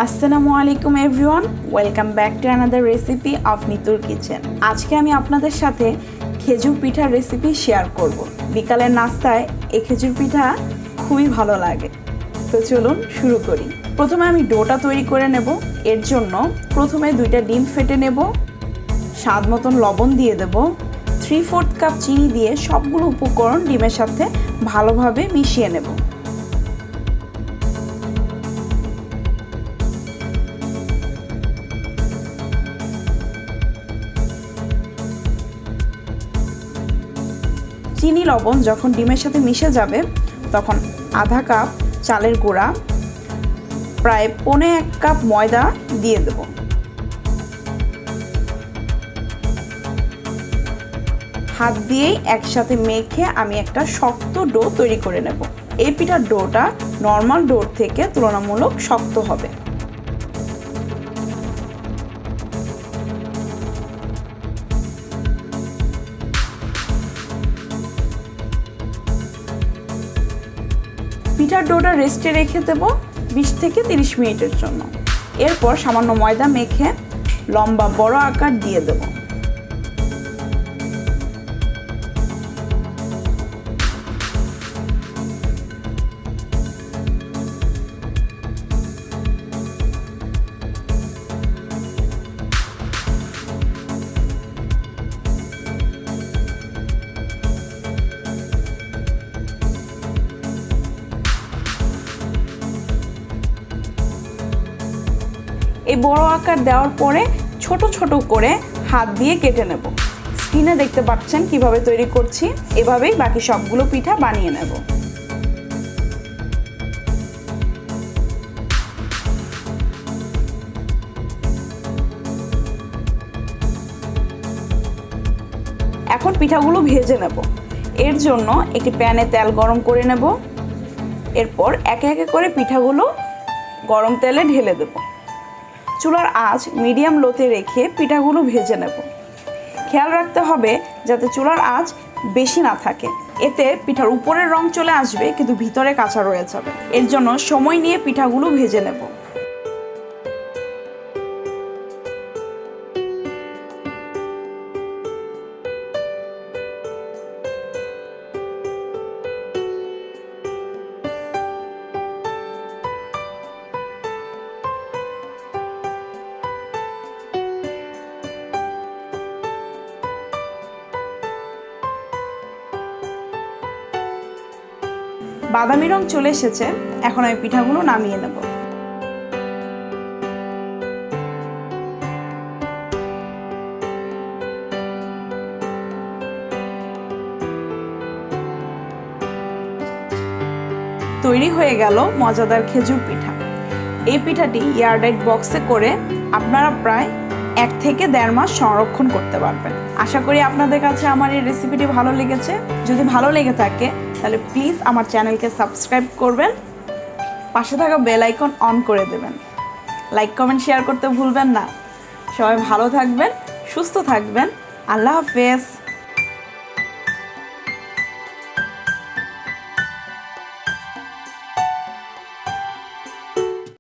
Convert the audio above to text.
আসসালামু আলাইকুম everyone, welcome back to another recipe of নিতুর কিচেন। আজকে আমি আপনাদের সাথে খেজুর পিঠার রেসিপি শেয়ার করব। বিকালের নাস্তায় এই খেজুর পিঠা খুবই ভালো লাগে। তো চলুন শুরু করি। প্রথমে আমি ডোটা তৈরি করে নেব। এর জন্য প্রথমে 2টা ডিম ফেটে নেব, স্বাদ মতন লবণ দিয়ে দেব, 3/4 কাপ চিনি দিয়ে সবগুলো উপকরণ ডিমের সাথে ভালোভাবে মিশিয়ে নেব। চিনি লবণ যখন ডিমের সাথে মিশে যাবে তখন আধা কাপ চালের গুঁড়া, প্রায় 1/4 কাপ ময়দা দিয়ে দেব। হাত দিয়েই একসাথে মেখে আমি একটা শক্ত ডো তৈরি করে নেব। এই পিঠার ডোটা নর্মাল ডোর থেকে তুলনামূলক শক্ত হবে। পিঠার ডোটা রেস্টে রেখে দেব 20 থেকে 30 মিনিটের জন্য। এরপর সামান্য ময়দা মেখে লম্বা বড় আকার দিয়ে দেব। এই বড় আকার দেওয়ার পরে ছোট ছোট করে হাত দিয়ে কেটে নেব। স্ক্রিনে দেখতে পাচ্ছেন কিভাবে তৈরি করছি। এভাবেই বাকি সবগুলো পিঠা বানিয়ে নেব। এখন পিঠাগুলো ভেজে নেব। এর জন্য একটি প্যানে তেল গরম করে নেব। এরপর একে একে করে পিঠাগুলো গরম তেলে ঢেলে দেব। চুলার আঁচ মিডিয়াম লোতে রেখে পিঠাগুলো ভেজে নেব। খেয়াল রাখতে হবে যাতে চুলার আঁচ বেশি না থাকে, এতে পিঠার উপরের রং চলে আসবে কিন্তু ভিতরে কাঁচা রয়ে যাবে। এর জন্য সময় নিয়ে পিঠাগুলো ভেজে নেব। বাদামি রং চলে এসেছে, এখন আমি পিঠাগুলো নামিয়ে নেব। তৈরি হয়ে গেল মজাদার খেজুর পিঠা। এই পিঠাটি এয়ারটাইট বক্সে করে আপনারা প্রায় 1 থেকে 1.5 মাস সংরক্ষণ করতে পারবেন। আশা করি আপনাদের কাছে আমার এই রেসিপিটি ভালো লেগেছে। যদি ভালো লেগে থাকে তাহলে প্লিজ আমার চ্যানেলকে সাবস্ক্রাইব করবেন, পাশে থাকা বেল আইকন অন করে দেবেন, লাইক কমেন্ট শেয়ার করতে ভুলবেন না। সবাই ভালো থাকবেন, সুস্থ থাকবেন। আল্লাহ হাফেজ।